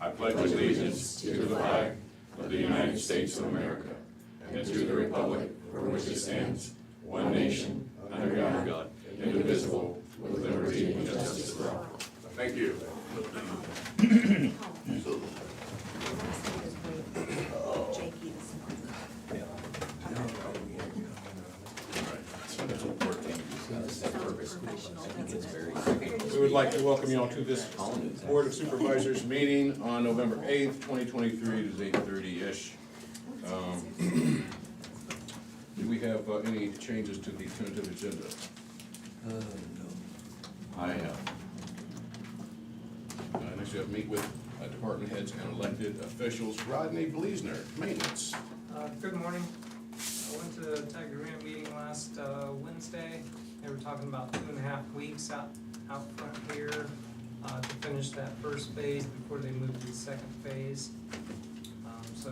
I pledge allegiance to the flag of the United States of America and to the republic for which it stands, one nation, under God, indivisible, with liberty and justice for all. Thank you. We would like to welcome you all to this Board of Supervisors meeting on November 8th, 2023. It is 8:30-ish. Do we have any changes to the tentative agenda? No. I have. Next we have meet with department heads and elected officials. Rodney Bleasner, maintenance. Good morning. I went to the Tiger Grant meeting last Wednesday. They were talking about 2.5 weeks out front here to finish that first phase before they moved to the second phase. So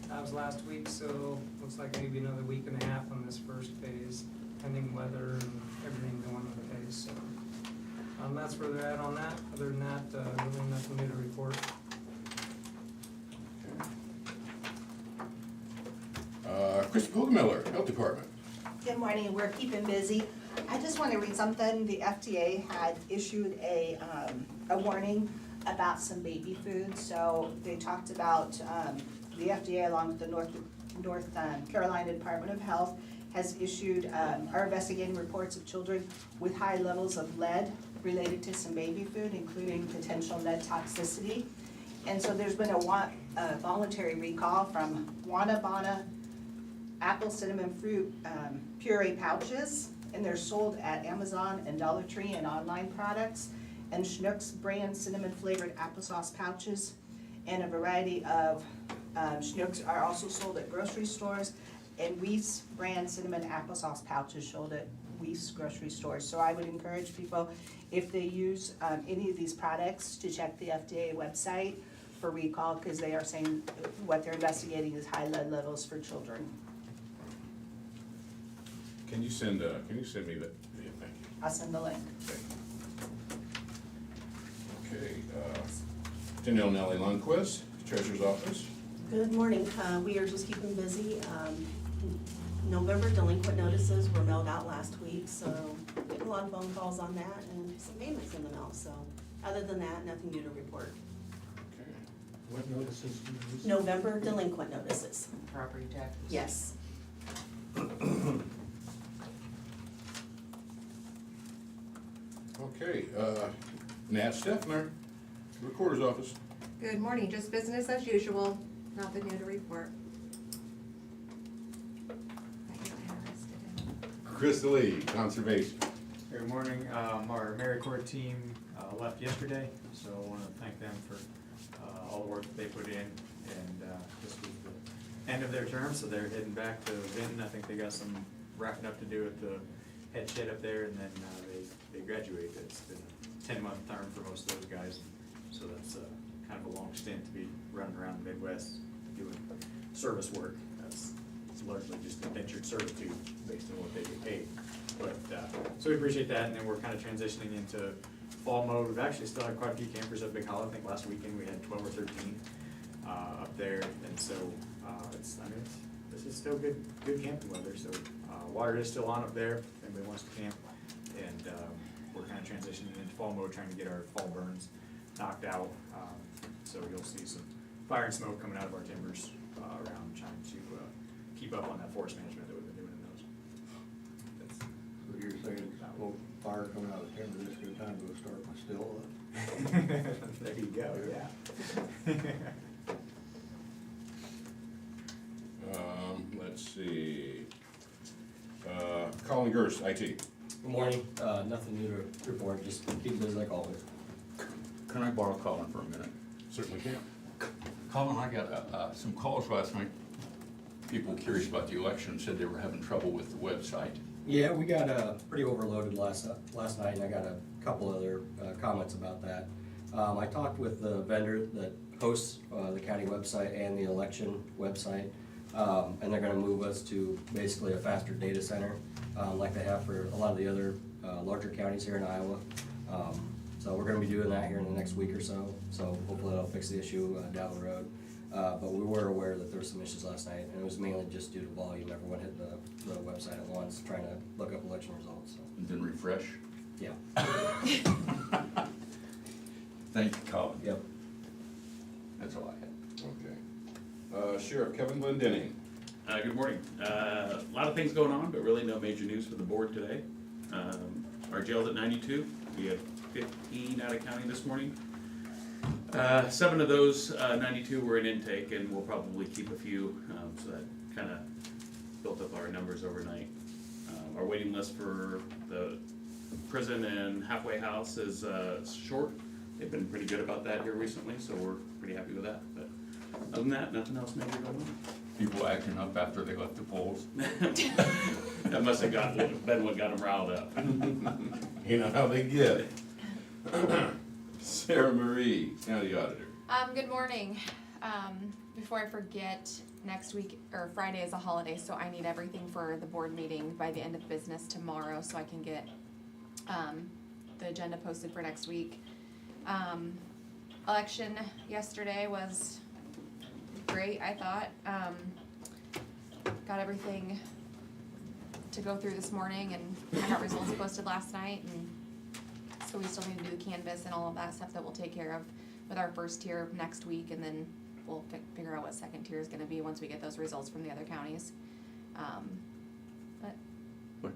that was last week, so looks like maybe another week and a half on this first phase, pending weather and everything going with the phase. So that's where they're at on that. Other than that, really nothing new to report. Chris Pogmiller, Health Department. Good morning, we're keeping busy. I just want to read something. The FDA had issued a warning about some baby food. So they talked about, the FDA along with the North Carolina Department of Health has issued, are investigating reports of children with high levels of lead related to some baby food, including potential lead toxicity. And so there's been a voluntary recall from Wanabana apple cinnamon fruit puree pouches, and they're sold at Amazon and Dollar Tree and online products, and Schnucks brand cinnamon flavored applesauce pouches, and a variety of Schnucks are also sold at grocery stores, and Weiss brand cinnamon applesauce pouches sold at Weiss grocery stores. So I would encourage people, if they use any of these products, to check the FDA website for recall, because they are saying what they're investigating is high lead levels for children. Can you send me that? Yeah, thank you. I'll send the link. Okay, Janelle Nellie Lundquist, Treasurer's Office. Good morning. We are just keeping busy. November delinquent notices were mailed out last week, so getting a lot of phone calls on that and some payments in the mail. So other than that, nothing new to report. Okay. What notices do you use? November delinquent notices. Property taxes? Yes. Okay, Nat Steffner, Recorder's Office. Good morning, just business as usual, nothing new to report. I got interested in. Krista Lee, Conservation. Good morning. Our AmeriCorps team left yesterday, so I want to thank them for all the work that they put in. And this was the end of their term, so they're heading back to Vinton. I think they got some wrapping up to do at the head shed up there, and then they graduate. It's been a 10-month term for most of those guys, so that's kind of a long stint to be running around the Midwest doing service work. It's largely just indentured servitude based on what they get paid. But so we appreciate that, and then we're kind of transitioning into fall mode. We've actually still had quite a few campers at Big Hollow. I think last weekend we had 12 or 13 up there, and so this is still good camping weather. So water is still on up there if anybody wants to camp, and we're kind of transitioning into fall mode, trying to get our fall burns knocked out. So you'll see some fire and smoke coming out of our timbers around, trying to keep up on that forest management that we've been doing in those. So you're saying, well, fire coming out of the timber, this is a good time to start my still up? There you go, yeah. Let's see. Colin Gerst, IT. Good morning. Nothing new to report, just keep busy like always. Can I borrow Colin for a minute? Certainly can. Colin, I got some calls last night. People curious about the election said they were having trouble with the website. Yeah, we got pretty overloaded last night, and I got a couple other comments about that. I talked with the vendor that hosts the county website and the election website, and they're going to move us to basically a faster data center, like they have for a lot of the other larger counties here in Iowa. So we're gonna be doing that here in the next week or so, so hopefully that'll fix the issue down the road. But we were aware that there were some issues last night, and it was mainly just due to volume. Everyone hit the website at once, trying to look up election results, so, And then refresh. yeah. Thank you, Colin. Yep. That's all I had. Okay. Sheriff Kevin Glendenning. Good morning. A lot of things going on, but really no major news for the board today. Our jail's at 92. We had 15 out of county this morning. 7 of those 92 were in intake, and we'll probably keep a few, so that kind of built up our numbers overnight. Our waiting list for the prison and halfway house is short. They've been pretty good about that here recently, so we're pretty happy with that. But other than that, nothing else major going on. People acting up after they left the polls. That must have been what got them riled up. You know how they get. Sarah Marie, County Auditor. Good morning. Before I forget, next week, or Friday is a holiday, so I need everything for the board meeting by the end of business tomorrow, so I can get, the agenda posted for next week. Election yesterday was great, I thought. Got everything to go through this morning, and I got results posted last night, and so we still need to do the canvas and all of that stuff that we'll take care of with our first tier next week, and then we'll figure out what second tier is gonna be once we get those results from the other counties. But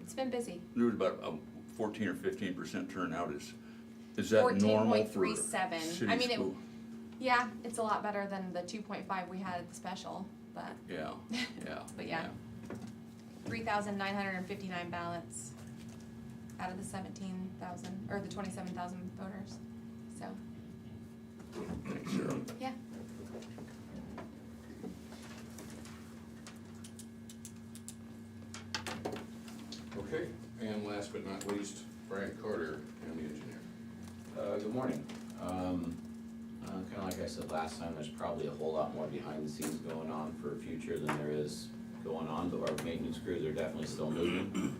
it's been busy. There was about a 14 or 15% turnout. Is that normal for 14.37. city I mean, school? Yeah, it's a lot better than the 2.5 we had at the special, but Yeah, yeah. but yeah. 3,959 ballots out of the 17,000, or the 27,000 voters, so, Thanks, Sarah. yeah. Okay, and last but not least, Brian Carter, County Engineer. Good morning. Kinda like I said last time, there's probably a whole lot more behind the scenes going on for future than there is going on, but our maintenance crews are definitely still moving.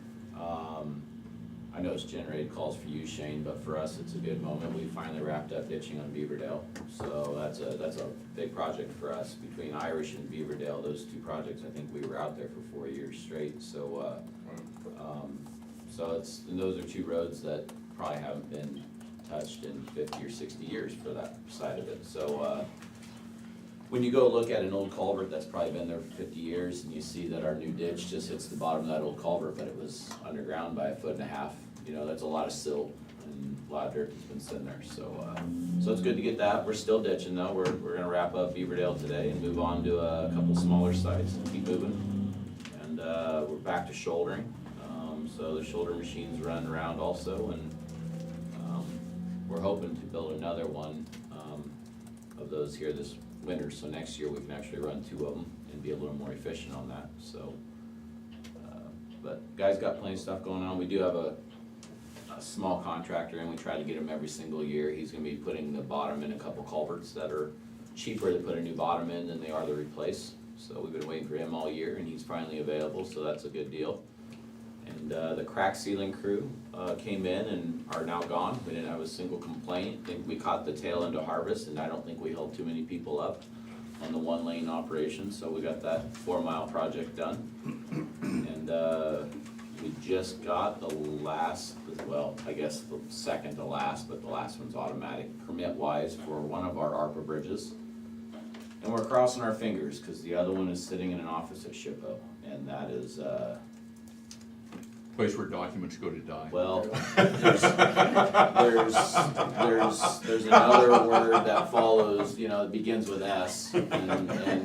I know it's generated calls for you, Shane, but for us, it's a good moment. We finally wrapped up ditching on Beaverdale, so that's a big project for us. Between Irish and Beaverdale, those 2 projects, I think we were out there for 4 years straight, so, and those are 2 roads that probably haven't been touched in 50 or 60 years for that side of it. So when you go look at an old culvert that's probably been there for 50 years, and you see that our new ditch just hits the bottom of that old culvert, but it was underground by 1.5 feet, you know, that's a lot of silt and a lot of dirt that's been sitting there. So so it's good to get that. We're still ditching though. We're gonna wrap up Beaverdale today and move on to a couple smaller sites and keep moving. And we're back to shouldering. So the shoulder machine's running around also, and we're hoping to build another one of those here this winter, so next year we can actually run 2 of them and be a little more efficient on that. So, but guys got plenty of stuff going on. We do have a small contractor, and we try to get him every single year. He's gonna be putting the bottom in a couple culverts that are cheaper to put a new bottom in than they are to replace. So we've been waiting for him all year, and he's finally available, so that's a good deal. And the crack sealing crew came in and are now gone. We didn't have a single complaint. I think we caught the tail end of harvest, and I don't think we held too many people up on the 1-lane operation, so we got that 4-mile project done. And we just got the last, well, I guess the second to last, but the last one's automatic, permit-wise for one of our ARPA bridges. And we're crossing our fingers, because the other one is sitting in an office at SHPO, and that is Place where documents go to die. well, there's another word that follows, you know, it begins with S, and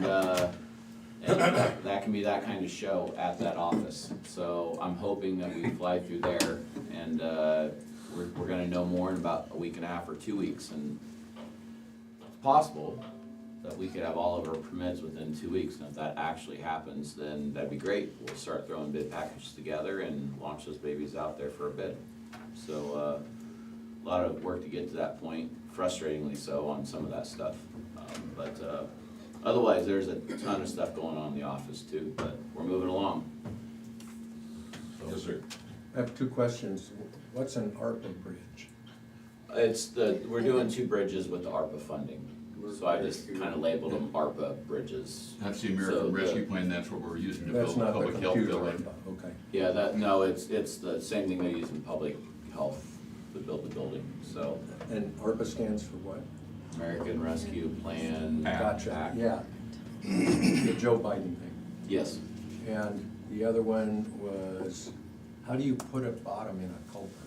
that can be that kind of show at that office. So I'm hoping that we fly through there, and we're gonna know more in about a week and a half or 2 weeks, and it's possible that we could have all of our permits within 2 weeks, and if that actually happens, then that'd be great. We'll start throwing bid packages together and launch those babies out there for a bid. So a lot of work to get to that point, frustratingly so on some of that stuff. But otherwise, there's a ton of stuff going on in the office too, but we're moving along. So, Yes, sir. I have 2 questions. What's an ARPA bridge? We're doing 2 bridges with the ARPA funding, so I just kinda labeled them ARPA bridges. That's the So American the- Rescue Plan, that's what we're using to That's build the not the public health computer, building. okay. Yeah, no, it's the same thing they use in public health to build the building, so And ARPA stands for what? American Rescue Plan. Gotcha, Act. yeah. The Joe Biden thing. Yes. And the other one was, how do you put a bottom in a culvert?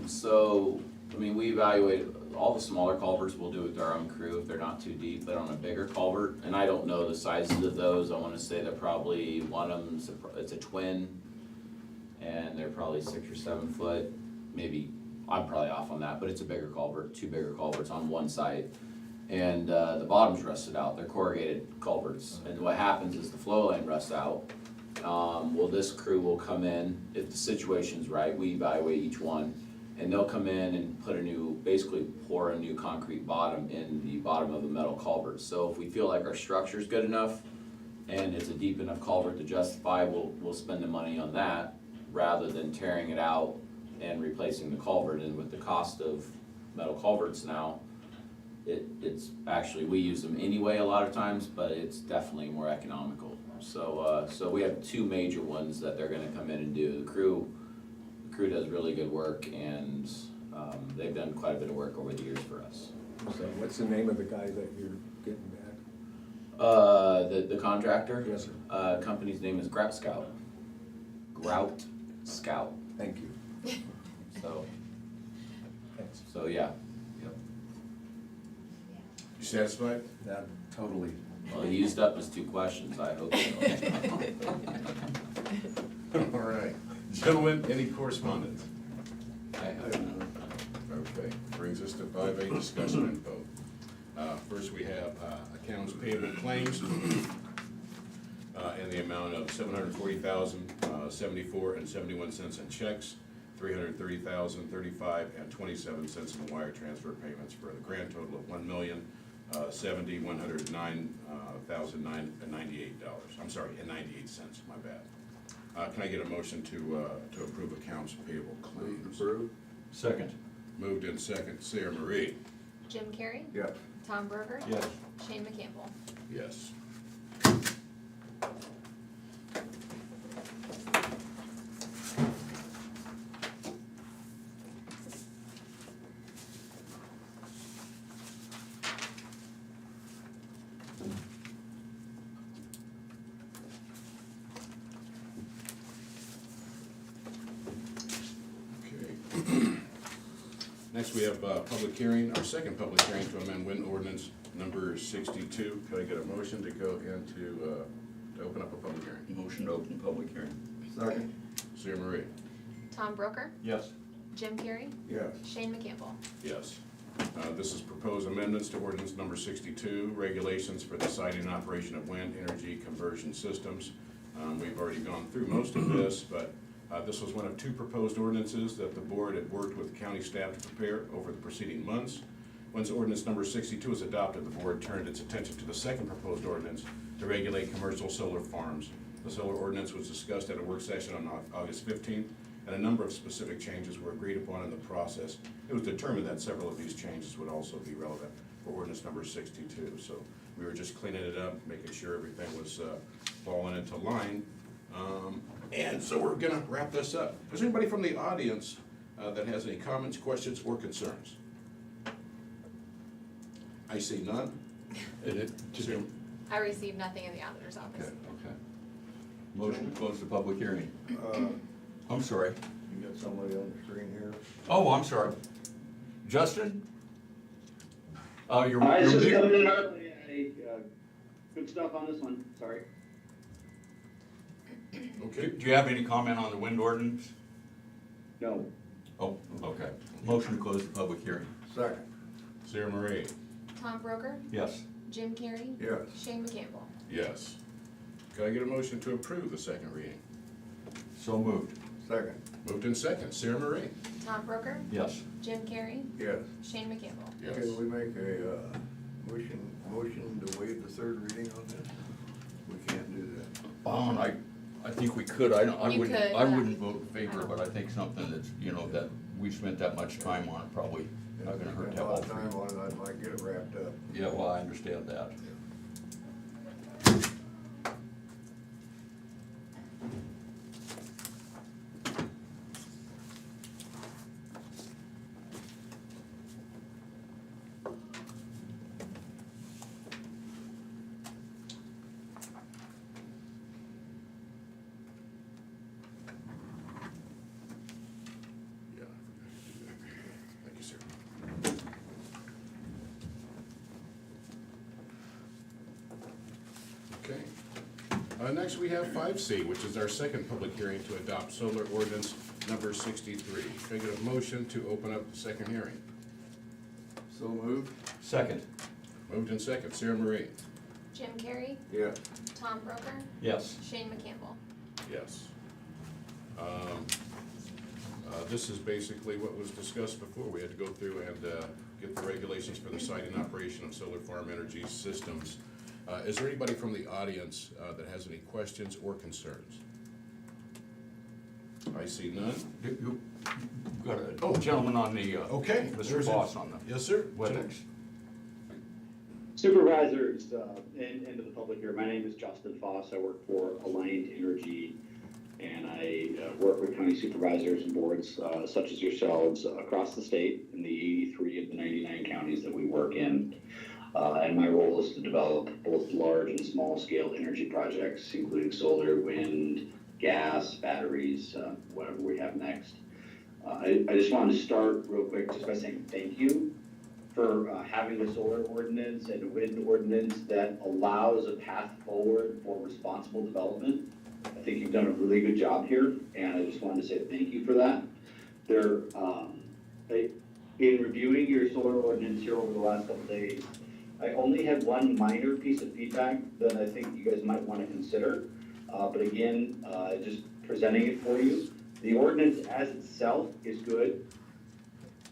So, I mean, we evaluate, all the smaller culverts we'll do with our own crew if they're not too deep, but on a bigger culvert, and I don't know the sizes of those, I wanna say they're probably, one of them's, it's a twin, and they're probably 6 or 7 foot, maybe, I'm probably off on that, but it's a bigger culvert, 2 bigger culverts on one side. And, the bottom's rusted out, they're corrugated culverts, and what happens is the flow line rusts out. Well, this crew will come in, if the situation's right, we evaluate each one, and they'll come in and basically pour a new concrete bottom in the bottom of the metal culvert. So if we feel like our structure's good enough, and it's a deep enough culvert to justify, we'll spend the money on that, rather than tearing it out and replacing the culvert. And with the cost of metal culverts now, it's actually, we use them anyway a lot of times, but it's definitely more economical. So we have 2 major ones that they're gonna come in and do. The crew does really good work, and they've done quite a bit of work over the years for us. Okay, what's the name of the guy that you're getting back? The contractor? Yes, sir. Company's name is Grout Scout. Grout Scout, Thank you. so, Thanks. so yeah. You satisfied? That, totally. Well, he used up his 2 questions, I hope so. All right. Gentlemen, any correspondence? I have none. Okay, brings us to 5A, discussion and vote. First, we have accounts payable claims in the amount of $740,074.71 in checks, $330,035.27 in wire transfer payments, for the grand total of $1,070,109,998. I'm sorry, and 98 cents. My bad. Can I get a motion to approve accounts payable claims? Second. Moved in second. Sarah Marie? Jim Carrey, Yes. Tom Broker, Yes. Shane McCampbell. Yes. Next, we have public hearing, our second public hearing to amend wind ordinance number 62. Could I get a motion to go into, to open up a public hearing? Motion to open public hearing. Second. Sarah Marie? Tom Broker, Yes. Jim Carrey, Yes. Shane McCampbell. Yes. This is proposed amendments to ordinance number 62, regulations for the siting and operation of wind energy conversion systems. We've already gone through most of this, but this was one of 2 proposed ordinances that the board had worked with county staff to prepare over the preceding months. Once ordinance number 62 was adopted, the board turned its attention to the second proposed ordinance to regulate commercial solar farms. The solar ordinance was discussed at a work session on August 15th, and a number of specific changes were agreed upon in the process. It was determined that several of these changes would also be relevant for ordinance number 62. So we were just cleaning it up, making sure everything was falling into line. And so we're gonna wrap this up. Is there anybody from the audience that has any comments, questions, or concerns? I see none. Jim? I received nothing in the auditor's Okay, office. okay. Motion to close the public hearing. I'm sorry. You got somebody on the screen here? Oh, I'm sorry. Justin? You're I was just muted. coming in early. Good stuff on this one, sorry. Okay. Do you have any comment on the wind ordinance? No. Oh, okay. Motion to close the public hearing. Second. Sarah Marie? Tom Broker, Yes. Jim Carrey, Yes. Shane McCampbell. Yes. Can I get a motion to approve the second reading? So moved. Second. Moved in second. Sarah Marie? Tom Broker, Yes. Jim Carrey, Yes. Shane McCampbell. Yes. Can we make a, motion to waive the third reading on this? We can't do that. I think we could. I You wouldn't, could, I wouldn't vote in favor, but I think something that's, that we spent that much time on it, probably not gonna hurt to Spent have a all lot of three. time on it, I'd like to get it wrapped up. Yeah, well, I understand that. Yeah. Thank you, sir. Okay. Next, we have 5C, which is our second public hearing to adopt solar ordinance number 63. Can I get a motion to open up the second hearing? So moved? Second. Moved in second. Sarah Marie? Jim Carrey, Yeah. Tom Broker, Yes. Shane McCampbell. Yes. This is basically what was discussed before. We had to go through and get the regulations for the site and operation of solar farm energy systems. Is there anybody from the audience that has any questions or concerns? I see none. You got a gentleman on the, Okay. Mr. Voss on the Yes, sir. WebEx. Supervisors, and to the public here, my name is Justin Foss. I work for Aligned Energy, and I work with county supervisors and boards such as yourselves across the state in the 83 of the 99 counties that we work in. And my role is to develop both large and small scale energy projects, including solar, wind, gas, batteries, whatever we have next. I just wanted to start real quick just by saying thank you for having a solar ordinance and a wind ordinance that allows a path forward for responsible development. I think you've done a really good job here, and I just wanted to say thank you for that. In reviewing your solar ordinance here over the last couple of days, I only had one minor piece of feedback that I think you guys might want to consider. But again, just presenting it for you. The ordinance as itself is good.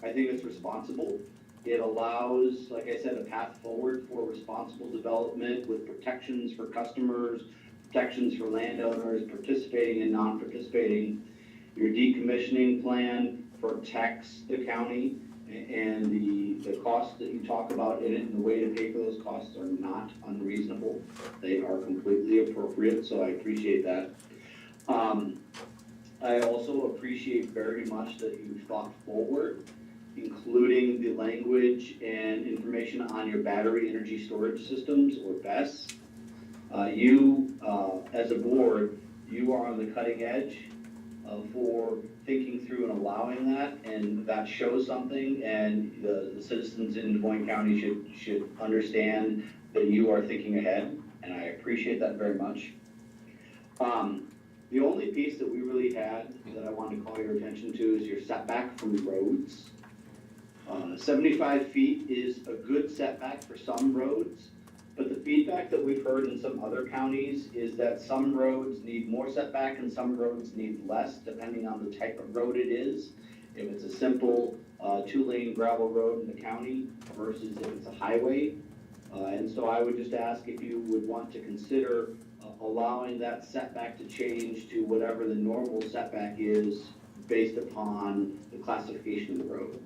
I think it's responsible. It allows, like I said, a path forward for responsible development with protections for customers, protections for landowners, participating and non-participating. Your decommissioning plan protects the county, and the costs that you talk about in it and the way to pay for those costs are not unreasonable. They are completely appropriate, so I appreciate that. I also appreciate very much that you've thought forward, including the language and information on your battery energy storage systems, or BESS. As a board, you are on the cutting edge for thinking through and allowing that, and that shows something, and the citizens in Moines County should understand that you are thinking ahead, and I appreciate that very much. The only piece that we really had that I wanted to call your attention to is your setback from roads. 75 feet is a good setback for some roads, but the feedback that we've heard in some other counties is that some roads need more setback and some roads need less, depending on the type of road it is. If it's a simple 2-lane gravel road in the county versus if it's a highway. And so I would just ask if you would want to consider allowing that setback to change to whatever the normal setback is based upon the classification of the road.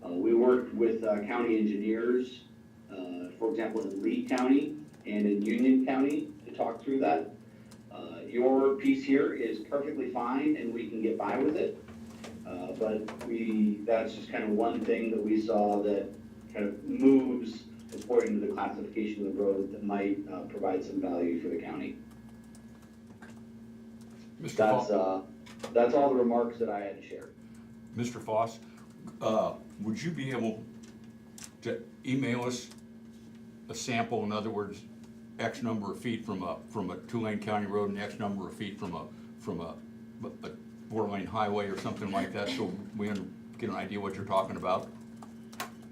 We worked with county engineers, for example, in Lee County and in Union County to talk through that. Your piece here is perfectly fine and we can get by with it. But that's just kind of one thing that we saw that kind of moves according to the classification of the road that might provide some value for the county. That's all the remarks that I had to share. Mr. Foss, would you be able to email us a sample, in other words, X number of feet from a 2-lane county road and X number of feet from a 4-lane highway or something like that, so we get an idea what you're talking about?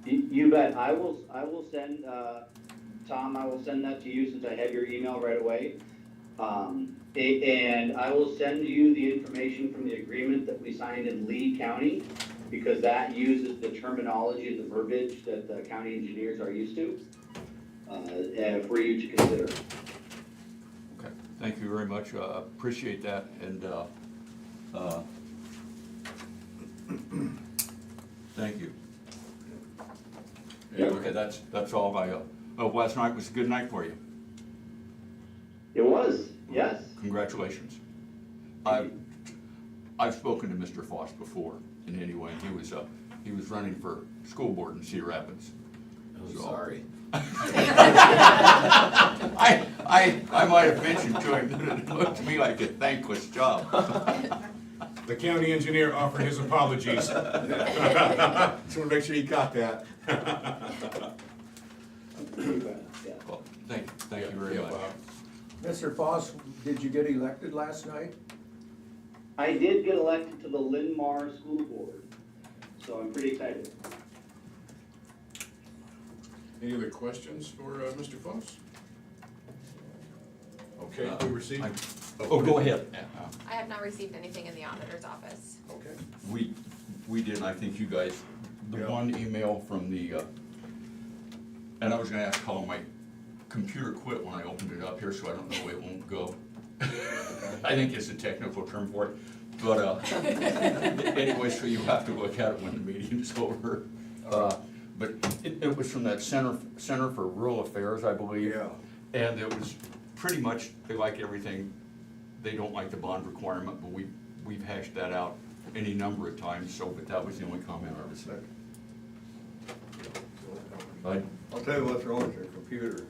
You bet. I will send, Tom, I will send that to you since I have your email right away. And I will send you the information from the agreement that we signed in Lee County, because that uses the terminology and the verbiage that the county engineers are used to, for you to consider. Okay, thank you very much, appreciate that, and Thank you. Yeah. Okay, that's all I, last night was a good night for you. It was, yes. Congratulations. I've spoken to Mr. Foss before, in any way, he was running for school board in Cedar Rapids. I'm So- sorry. I might have mentioned to him that it looked to me like a thankless job. The county engineer offered his apologies. Just want to make sure you got that. Well, thank you very much. Mr. Foss, did you get elected last night? I did get elected to the Linn-Mar School Board, so I'm pretty excited. Any other questions for Mr. Foss? Okay, we received. Oh, go ahead. I have not received anything in the auditor's office. Okay. We did, I think you guys, the Yeah. one email from the, and I was gonna ask how my computer quit when I opened it up here, so I don't know it won't go. I think it's a technical term for it, but, anyway, so you have to look at it when the meeting's over. But it was from that Center for Rural Affairs, I believe. Yeah. And it was pretty much, they like everything, they don't like the bond requirement, but we've hashed that out any number of times, so, but that was the only comment I received. I'll tell you what's wrong with your computer.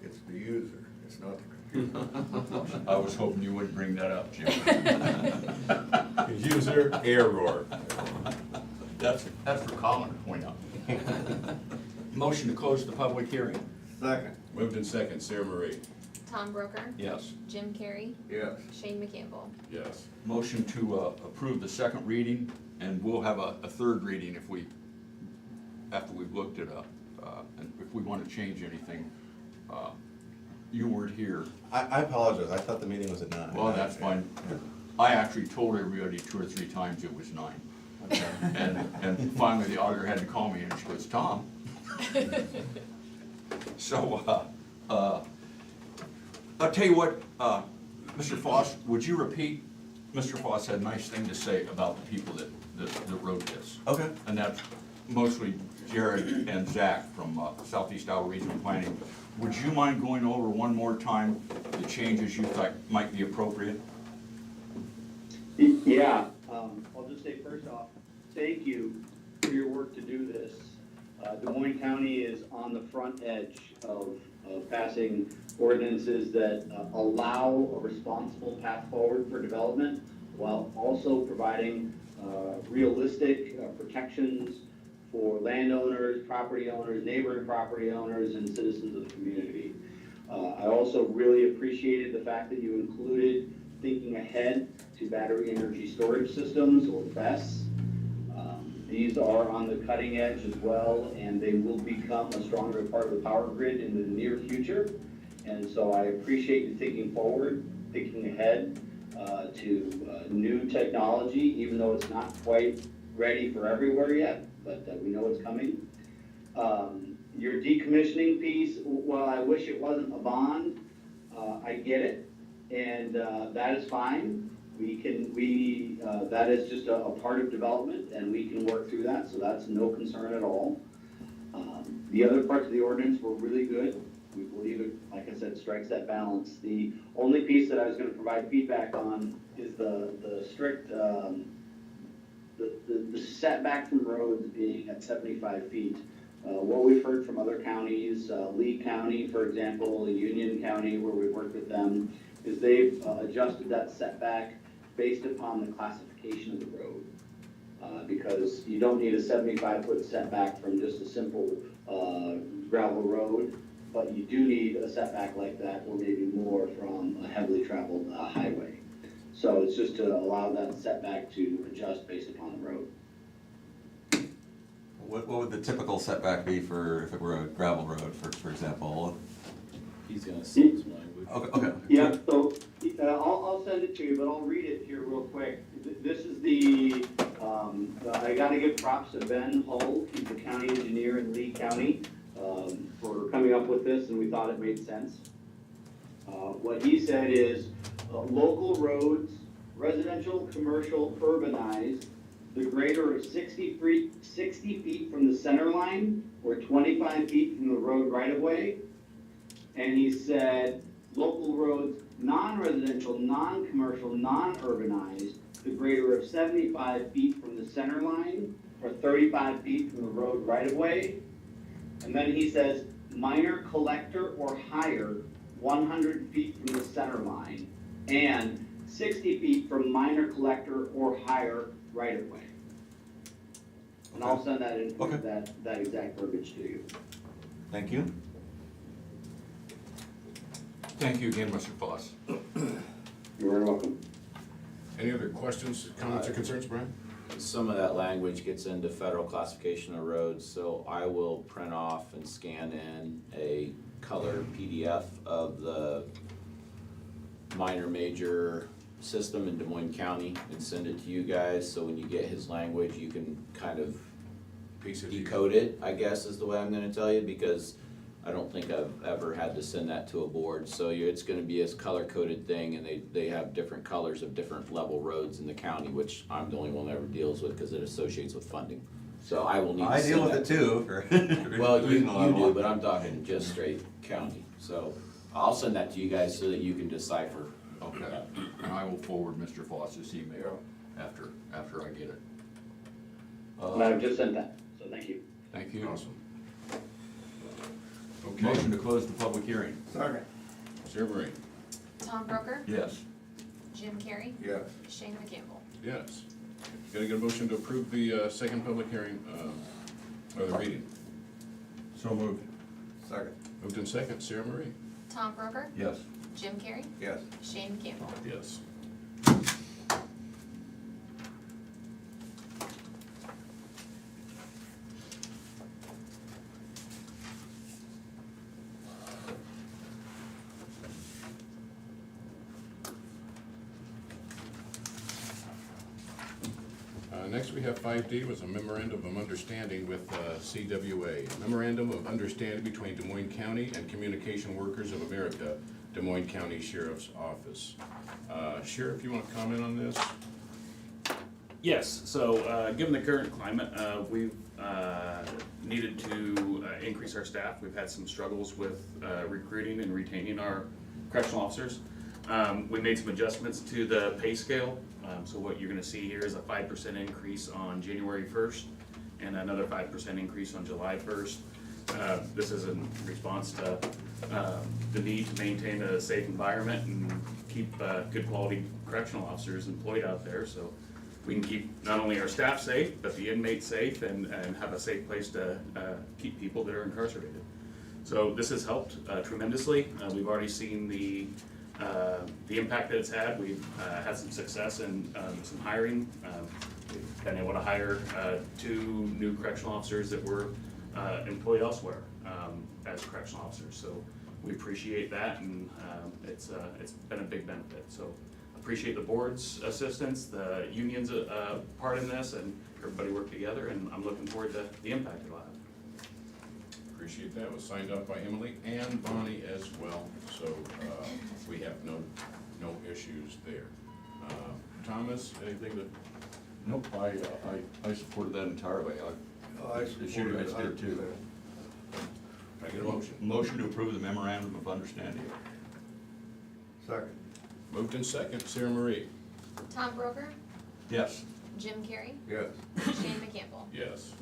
It's the user, it's not the computer. I was hoping you wouldn't bring that up, Jim. User error. That's for Colin to point out. Motion to close the public hearing. Second, Moved in second, Sarah Marie. Tom Broker, Yes. Jim Carrey, yes. Shane McCampbell. Yes. Motion to approve the second reading, and we'll have a third reading after we've looked it up. And if we want to change anything, you weren't here. I apologize, I thought the meeting was at 9. Well, that's fine. I actually told everybody 2 or 3 times it was 9. And finally, the auditor had to call me, and she goes, Tom. So, I'll tell you what, Mr. Foss, would you repeat? Mr. Foss had a nice thing to say about the people that wrote this. Okay. And that's mostly Jared and Zach from Southeast Iowa Regional Planning. Would you mind going over one more time the changes you thought might be appropriate? Yeah, I'll just say first off, thank you for your work to do this. Des Moines County is on the front edge of passing ordinances that allow a responsible path forward for development while also providing realistic protections for landowners, property owners, neighboring property owners, and citizens of the community. I also really appreciated the fact that you included thinking ahead to battery energy storage systems, or BESS. These are on the cutting edge as well, and they will become a stronger part of the power grid in the near future. And so I appreciate you thinking forward, thinking ahead to new technology, even though it's not quite ready for everywhere yet, but we know it's coming. Your decommissioning piece, while I wish it wasn't a bond, I get it, and that is fine. That is just a part of development, and we can work through that, so that's no concern at all. The other parts of the ordinance were really good. We believe it, like I said, strikes that balance. The only piece that I was gonna provide feedback on is the strict, the setback from roads being at 75 feet. What we've heard from other counties, Lee County, for example, Union County, where we've worked with them, is they've adjusted that setback based upon the classification of the road. Because you don't need a 75-foot setback from just a simple gravel road, but you do need a setback like that, or maybe more from a heavily traveled highway. So it's just to allow that setback to adjust based upon the road. What would the typical setback be for if it were a gravel road, for example? He's gonna see his language. Okay. Yeah, so I'll send it to you, but I'll read it here real quick. This is the, I gotta give props to Ben Hull, he's the county engineer in Lee County, for coming up with this, and we thought it made sense. What he said is, local roads, residential, commercial, urbanized, the greater of 60 feet from the center line or 25 feet from the road right of way. And he said, local roads, non-residential, non-commercial, non-urbanized, the greater of 75 feet from the center line or 35 feet from the road right of way. And then he says, minor collector or higher, 100 feet from the center line, and 60 feet from minor collector or higher right of way. And I'll send that in, Okay. that exact verbiage to you. Thank you. Thank you again, Mr. Foss. You're very welcome. Any other questions, comments, or concerns, Brian? Some of that language gets into federal classification of roads, so I will print off and scan in a color PDF of the minor major system in Des Moines County and send it to you guys, so when you get his language, you can kind of Piece of decode it, I guess is the way I'm gonna tell you, because I don't think I've ever had to send that to a board, so it's gonna be a color-coded thing, and they have different colors of different level roads in the county, which I'm the only one that ever deals with, because it associates with funding. So I will need to I send deal with that it to too. for Well, you regional level. do, but I'm talking just straight county, so I'll send that to you guys so that you can decipher. Okay, and I will forward Mr. Foss's email after I get it. And I've just sent that, so thank you. Thank you. Awesome. Okay, Motion to close the public hearing. Second. Sarah Marie? Tom Broker, Yes. Jim Carrey, Yes. Shane McCampbell. Yes. Can I get a motion to approve the second public hearing, or the reading? So moved. Second. Moved in second, Sarah Marie? Tom Broker, Yes. Jim Carrey, Yes. Shane McCampbell. Yes. Next, we have 5D, was a memorandum of understanding with CWA. Memorandum of understanding between Des Moines County and Communication Workers of America, Des Moines County Sheriff's Office. Sheriff, you want to comment on this? Yes, so, given the current climate, we've, needed to, increase our staff. We've had some struggles with, recruiting and retaining our correctional officers. We made some adjustments to the pay scale. So what you're gonna see here is a 5% increase on January 1st and another 5% increase on July 1st. This is in response to, the need to maintain a safe environment and keep, good quality correctional officers employed out there, so we can keep not only our staff safe, but the inmates safe and have a safe place to, keep people that are incarcerated. So this has helped tremendously. We've already seen the impact that it's had. We've had some success in some hiring. We've been able to hire 2 new correctional officers that were employed elsewhere as correctional officers. So we appreciate that, and it's been a big benefit. So appreciate the board's assistance, the union's part in this, and everybody worked together, and I'm looking forward to the impact it'll have. Appreciate that. It was signed off by Emily and Bonnie as well, so we have no issues there. Thomas, anything to? Nope, I supported that entirely. I As you support guys it. did too. Can I get a motion? Motion to approve the memorandum of understanding. Second. Moved in second, Sarah Marie? Tom Broker, Yes. Jim Carrey, Yes. Shane McCampbell. Yes.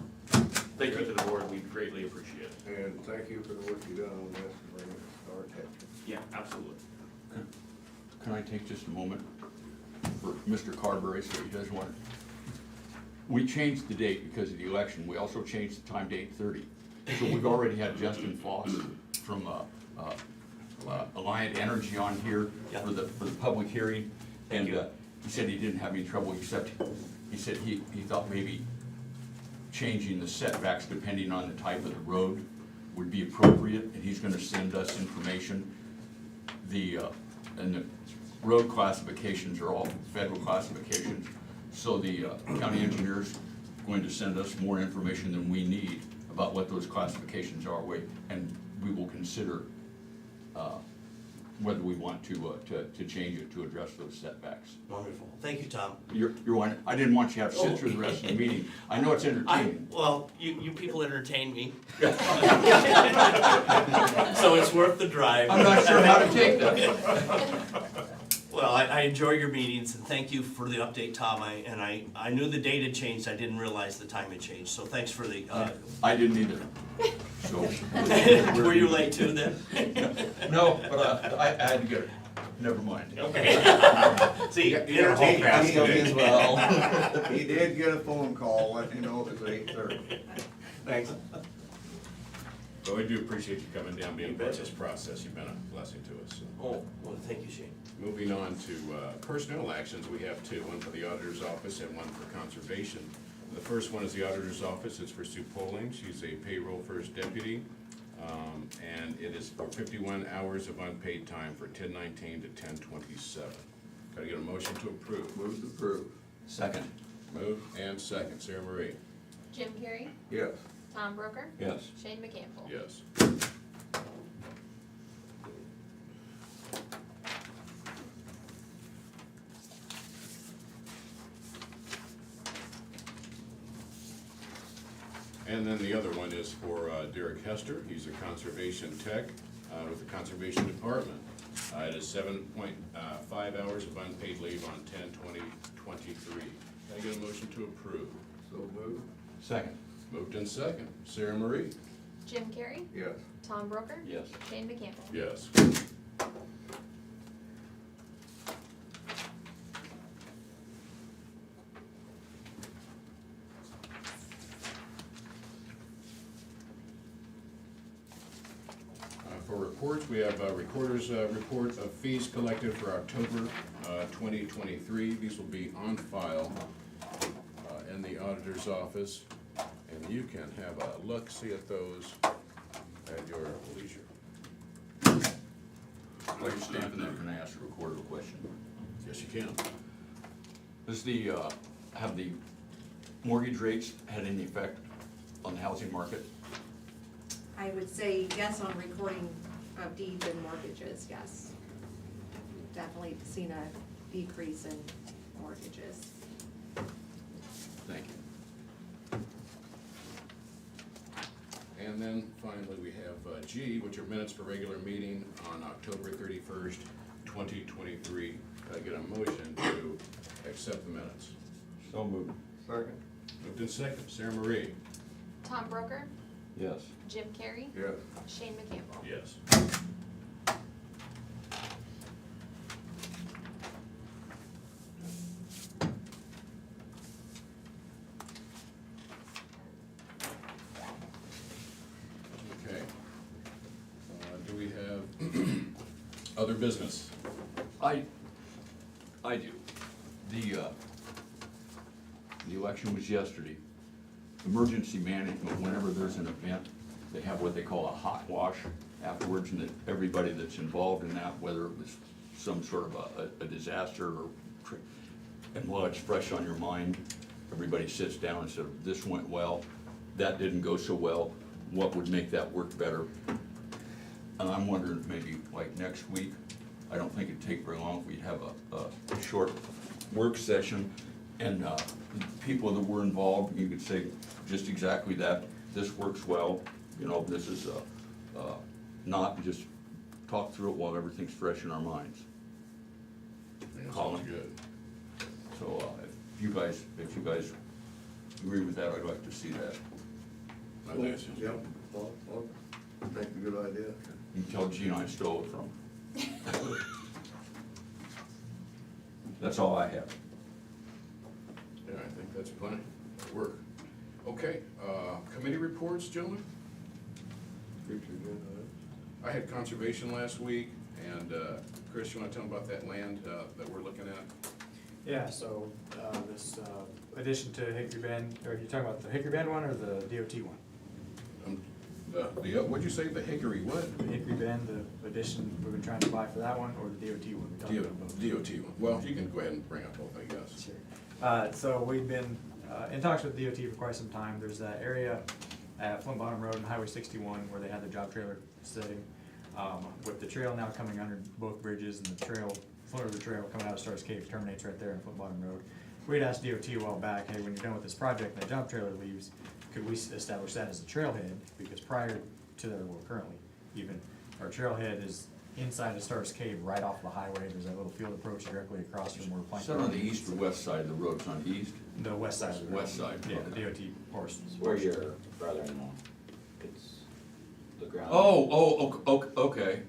Thank you to the board, we greatly appreciate it. And thank you for the work you've done on this and bringing it to our attention. Yeah, absolutely. Can I take just a moment for Mr. Carberry, so he doesn't want? We changed the date because of the election. We also changed the time to 8:30. So we've already had Justin Foss from Alliant Energy on here for the public hearing. And he said he didn't have any trouble, except he said he thought maybe changing the setbacks depending on the type of the road would be appropriate, and he's gonna send us information. And the road classifications are all federal classifications, so the county engineer's going to send us more information than we need about what those classifications are, and we will consider whether we want to change it to address those setbacks. Wonderful. Thank you, Tom. You're one, I didn't want you to have to sit through the rest of the meeting. I know it's entertaining. Well, you people entertain me. So it's worth the drive. I'm not sure how to take that. Well, I enjoy your meetings, and thank you for the update, Tom. I knew the date had changed, I didn't realize the time had changed, so thanks for the, I didn't either. So. were you late too then? No, but I had to get it. Never mind. Okay. See, You got a whole entertaining. pass today. as well. He did get a phone call, letting you know it was 8:30. Thanks. But we do appreciate you coming down, being part of this process. You've been a blessing to us. So. Oh, well, thank you, Shane. Moving on to personnel actions, we have two, one for the auditor's office and one for conservation. The first one is the auditor's office. It's for Sue Poling. She's a payroll first deputy. And it is for 51 hours of unpaid time for 10/19 to 10/27. Got to get a motion to approve. Move to approve. Second. Move and second. Sarah Marie? Jim Carrey, Yes. Tom Broker, Yes. Shane McCampbell. Yes. And then the other one is for Derek Hester. He's a conservation tech with the Conservation Department. It is 7.5 hours of unpaid leave on 10/20/23. Can I get a motion to approve? So move. Second. Moved in second. Sarah Marie? Jim Carrey, Yes. Tom Broker, Yes. Shane McCampbell. Yes. For reports, we have recorder's report of fees collected for October 2023. These will be on file in the auditor's office, and you can have a look-see at those at your leisure. While you're standing there, can I ask a recorder a question? Yes, you can. Does have the mortgage rates had any effect on the housing market? I would say yes on recording of deeds and mortgages, yes. Definitely seen a decrease in mortgages. Thank you. And then finally, we have G, which are minutes for regular meeting on October 31st, 2023. Can I get a motion to accept the minutes? So moved. Second. Moved in second. Sarah Marie? Tom Broker, Yes. Jim Carrey, Yes. Shane McCampbell. Yes. Okay. Do we have other business? I do. The election was yesterday. Emergency management, whenever there's an event, they have what they call a hot wash afterwards, and that everybody that's involved in that, whether it was some sort of a disaster or, and while it's fresh on your mind, everybody sits down and says, this went well, that didn't go so well, what would make that work better? And I'm wondering if maybe like next week, I don't think it'd take very long if we'd have a short work session, and people that were involved, you could say just exactly that. This works well, you know, this is not just talk through it while everything's fresh in our minds. Yeah, Colin. sounds good. So if you guys agree with that, I'd like to see that. My thanks. Yep. Well, I think a good idea. You can tell Gene I stole it from. That's all I have. Yeah, I think that's plenty of work. Okay, committee reports, gentlemen? I had conservation last week, and Chris, you wanna tell them about that land that we're looking at? Yeah, so, this, addition to Hickory Bend, or are you talking about the Hickory Bend one or the DOT one? What'd you say, the Hickory what? The Hickory Bend, the addition we've been trying to buy for that one, or the DOT one we talked about both? DOT one. Well, you can go ahead and bring up both, I guess. Sure. So we've been in talks with DOT for quite some time. There's that area at Flint Bottom Road and Highway 61 where they had the job trailer sitting. With the trail now coming under both bridges and the trail, foot of the trail coming out of Stars Cave terminates right there on Foot Bottom Road. We'd asked DOT a while back, hey, when you're done with this project and the dump trailer leaves, could we establish that as a trailhead? Because prior to that, well, currently even, our trailhead is inside of Stars Cave, right off the highway. There's that little field approach directly across from where Plank Is that on the east or west side of the road? It's on the east? The west side of the road. West side, Yeah, okay. the DOT portion. It's where your brother-in-law, it's the ground. Okay.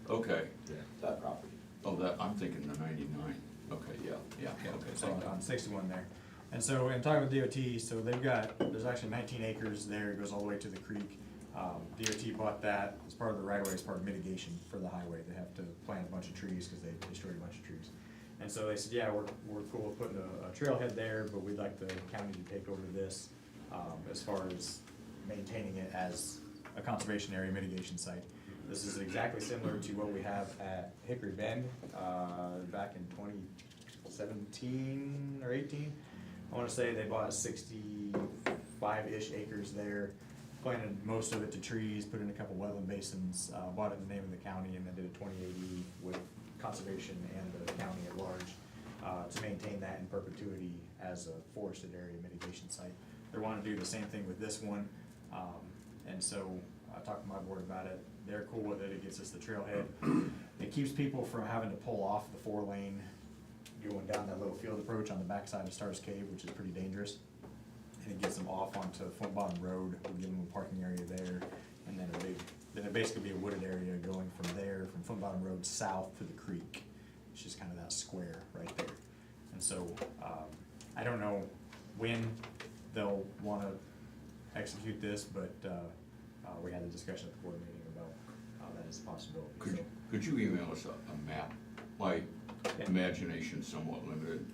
That property. Oh, that, I'm thinking the 99. Okay, yeah, okay. So on 61 there. And so in talking with DOT, so they've got, there's actually 19 acres there, it goes all the way to the creek. DOT bought that as part of the right of way, as part of mitigation for the highway. They have to plant a bunch of trees because they destroyed a bunch of trees. And so they said, yeah, we're cool with putting a trailhead there, but we'd like the county to take over this as far as maintaining it as a conservation area mitigation site. This is exactly similar to what we have at Hickory Bend back in 2017 or 18. I want to say they bought 65-ish acres there, planted most of it to trees, put in a couple wetland basins, bought it in the name of the county, and then did a 2080 with conservation and the county at large to maintain that in perpetuity as a forested area mitigation site. They want to do the same thing with this one, and so I talked to my board about it. They're cool with it. It gets us the trailhead. It keeps people from having to pull off the 4-lane going down that little field approach on the backside of Stars Cave, which is pretty dangerous. And it gets them off onto Foot Bottom Road. We'll give them a parking area there, and then it'll basically be a wooded area going from there, from Foot Bottom Road south to the creek. It's just kind of that square right there. And so I don't know when they'll want to execute this, but we had a discussion at the board meeting about that as a possibility. Could you email us a map? My imagination's somewhat limited,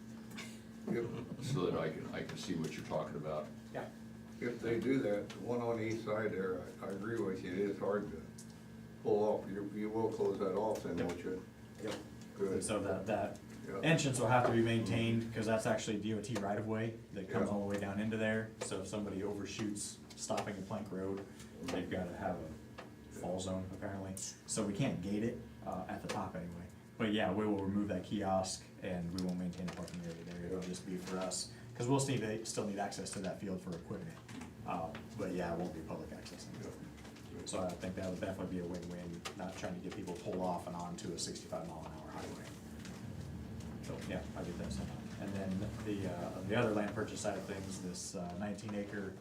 so that I can see what you're talking about. Yeah. If they do that, the one on the east side there, I agree with you, it is hard to pull off. You will close that off then, won't you? Yep. Good. And so that Yeah. entrance will have to be maintained, because that's actually DOT right of way that comes Yeah. all the way down into there. So if somebody overshoots stopping at Plank Road, they've got to have a fall zone apparently. So we can't gate it at the top anyway. But yeah, we will remove that kiosk and we will maintain the parking area there. It'll just be for us, because we'll still need access to that field for equipment. But yeah, it won't be public access. So I think that would definitely be a win-win, not trying to get people pulled off and onto a 65-mile-an-hour highway. So yeah, I'll get that sent out. And then the other land purchase side of things, this 19-acre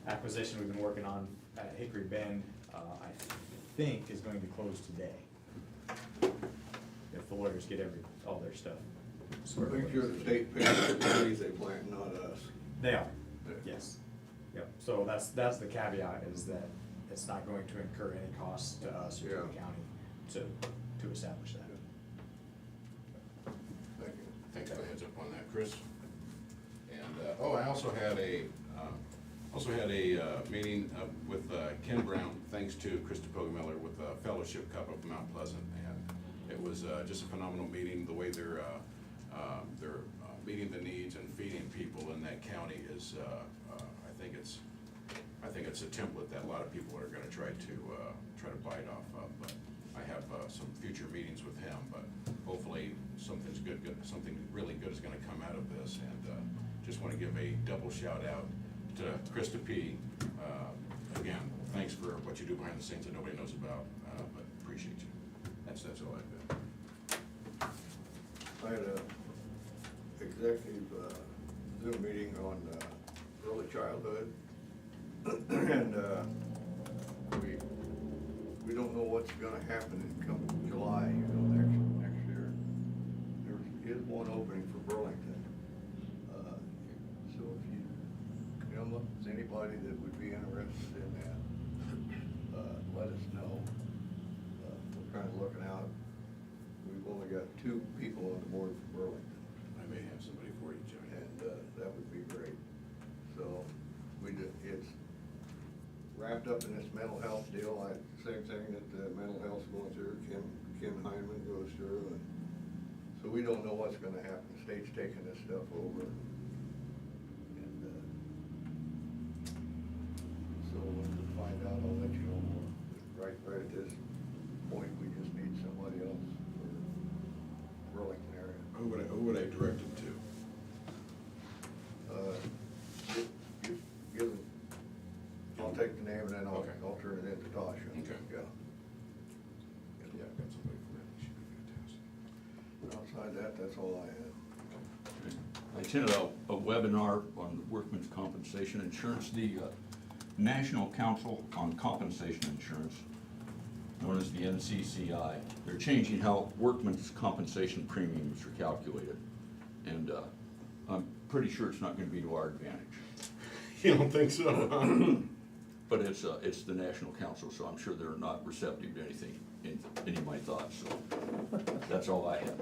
acquisition we've been working on at Hickory Bend, I think is going to close today. If the lawyers get all their stuff. Make sure the state pays for the trees they plant, not us. They are, yes. Yep, so that's the caveat, is that it's not going to incur any costs to us or to the county to establish that. Thank you. Thanks for the heads up on that, Chris. And, I also had a meeting with Ken Brown, thanks to Krista Poggemiller with the Fellowship Cup of Mount Pleasant. And it was just a phenomenal meeting. The way they're meeting the needs and feeding people in that county is, I think it's a template that a lot of people are gonna try to bite off of. But I have some future meetings with him, but hopefully something really good is gonna come out of this. And just wanna give a double shout out to Krista P. Again, thanks for what you do behind the scenes that nobody knows about, but appreciate you. That's all I've got. I had a executive Zoom meeting on early childhood. And we don't know what's gonna happen in come July, next year. There is one opening for Burlington. So if you come up with anybody that would be interested in that, let us know. We're kind of looking out. We've only got 2 people on the board for Burlington. I may have somebody for you, Jimmy. And that would be great. So it's wrapped up in this mental health deal. Same thing that mental health's going through, Kim Hyman goes through. And so we don't know what's gonna happen. The state's taking this stuff over. And so when we find out, I'll let you know more. Right at this point, we just need That's all I had. I attended a webinar on workmen's compensation insurance, the National Council on Compensation Insurance, known as the NCCI. They're changing how workmen's compensation premiums are calculated. And I'm pretty sure it's not gonna be to our advantage. You don't think so, huh? But it's the National Council, so I'm sure they're not receptive to anything, any of my thoughts, so that's all I have.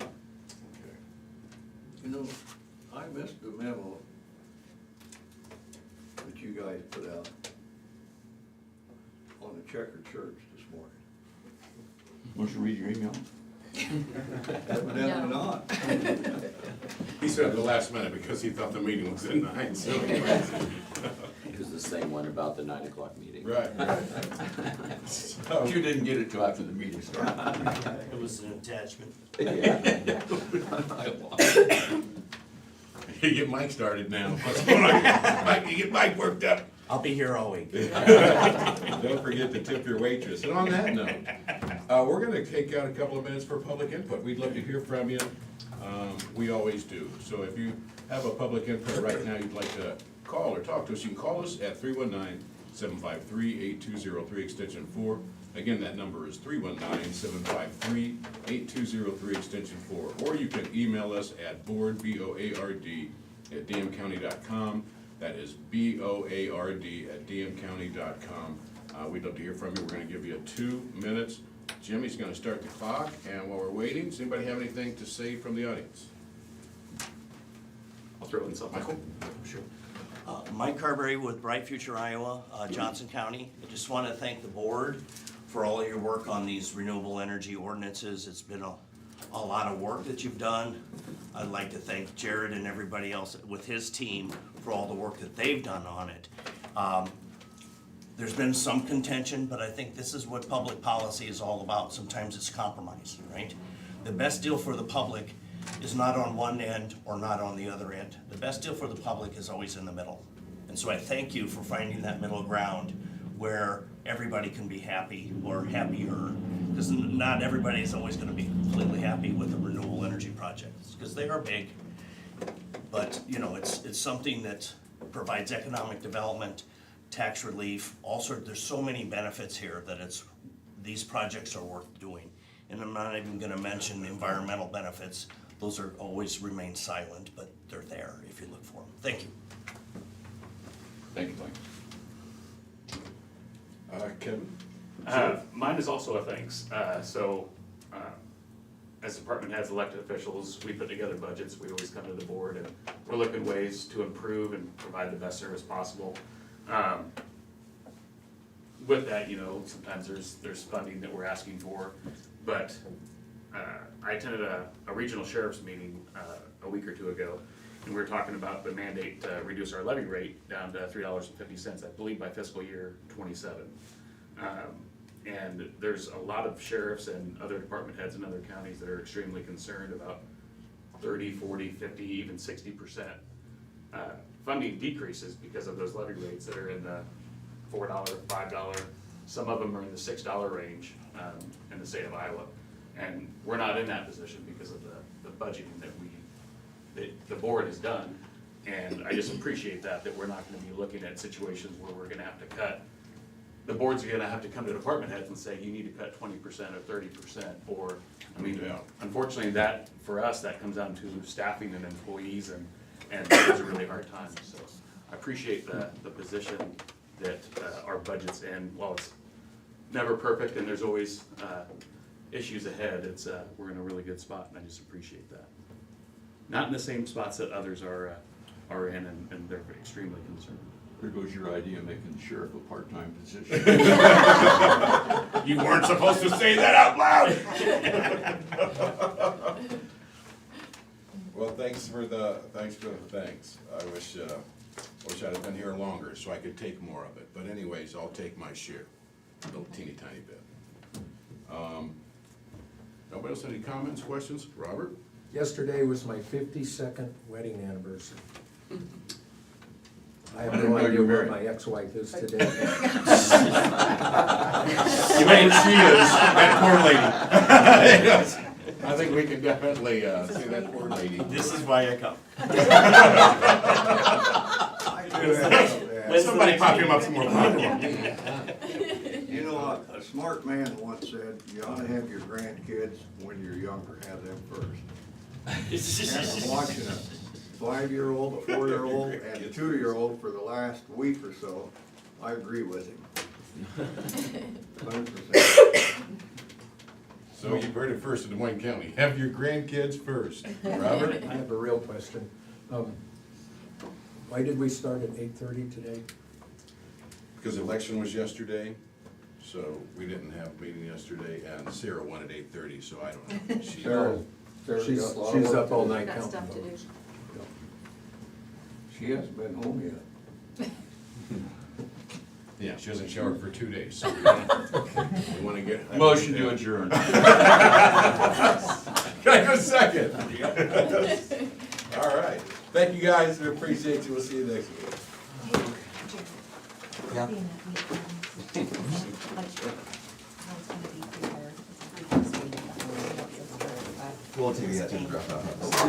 Okay. You know, I missed the memo that you guys put out on the checkered church this morning. Want you to read your email? Evidently not. He said at the last minute because he thought the meeting was at 9, so. It was the same one about the 9 o'clock meeting. Right. So you didn't get it till after the meeting started. It was an attachment. You get Mike started now. What's going on? Mike, you get Mike worked up. I'll be here all week. Don't forget to tip your waitress. And on that note, we're gonna take out a couple of minutes for public input. We'd love to hear from you. We always do. So if you have a public input right now you'd like to call or talk to us, you can call us at 319-753-8203, extension 4. Again, that number is 319-753-8203, extension 4. Or you can email us at board, B-O-A-R-D, at dmcounty.com. That is BOARD at dmcounty.com. We'd love to hear from you. We're gonna give you 2 minutes. Jimmy's gonna start the clock, and while we're waiting, does anybody have anything to say from the audience? I'll throw in something. Michael? Sure. Mike Carberry with Bright Future Iowa, Johnson County. I just want to thank the board for all of your work on these renewable energy ordinances. It's been a lot of work that you've done. I'd like to thank Jared and everybody else with his team for all the work that they've done on it. There's been some contention, but I think this is what public policy is all about. Sometimes it's compromise, right? The best deal for the public is not on one end or not on the other end. The best deal for the public is always in the middle. And so I thank you for finding that middle ground where everybody can be happy or happier. Because not everybody is always gonna be completely happy with the renewable energy projects, because they are big. But, you know, it's something that provides economic development, tax relief, there's so many benefits here that these projects are worth doing. And I'm not even gonna mention the environmental benefits. Those are always remain silent, but they're there if you look for them. Thank you. Thank you, Mike. Kevin? Mine is also a thanks. As department heads, elected officials, we put together budgets. We always come to the board and we're looking ways to improve and provide the best service possible. With that, you know, sometimes there's funding that we're asking for, but I attended a regional sheriff's meeting a week or 2 ago, and we were talking about the mandate to reduce our levy rate down to $3.50, I believe by fiscal year 27. And there's a lot of sheriffs and other department heads in other counties that are extremely concerned about 30, 40, 50, even 60% funding decreases because of those levy rates that are in the $4, $5, some of them are in the $6 range in the state of Iowa. And we're not in that position because of the budgeting that the board has done. And I just appreciate that we're not gonna be looking at situations where we're gonna have to cut. The board's gonna have to come to department heads and say, you need to cut 20% or 30%, or, I mean, unfortunately that, for us, that comes down to staffing and employees, and it's a really hard time. So I appreciate the position that our budget's in. While it's never perfect and there's always issues ahead, we're in a really good spot, and I just appreciate that. Not in the same spots that others are in, and they're extremely concerned. There goes your idea of making the sheriff a part-time position. You weren't supposed to say that out loud. Well, thanks for the thanks. I wish I'd have been here longer so I could take more of it. But anyways, I'll take my share, a little teeny tiny bit. Nobody else have any comments, questions? Robert? Yesterday was my 52nd wedding anniversary. I have I didn't no know idea you were where married. my ex-wife is today. You know where she is, that poor lady. I think we can definitely, see that poor lady. This is why I come. Somebody pop him up some more popcorn. You know, a smart man once said, you ought to have your grandkids when you're younger, have them first. After watching a 5-year-old, a 4-year-old, and a 2-year-old for the last week or so, I agree with him. 100%. So you've heard it first in Des Moines County. Have your grandkids first. Robert? I have a real question. Why did we start at 8:30 today? Because the election was yesterday, so we didn't have a meeting yesterday, and Sarah wanted 8:30, so I don't know. She- Sarah- Sarah's got a lot of She's work up to all do. night Got counting stuff to do. votes. She hasn't been home yet. Yeah, she hasn't showered for 2 days, so we wanna get. Motion to adjourn. Can I get a second? All right. Thank you, guys. We appreciate you. We'll see you next week. Yeah. Well, TV, I think, drop out.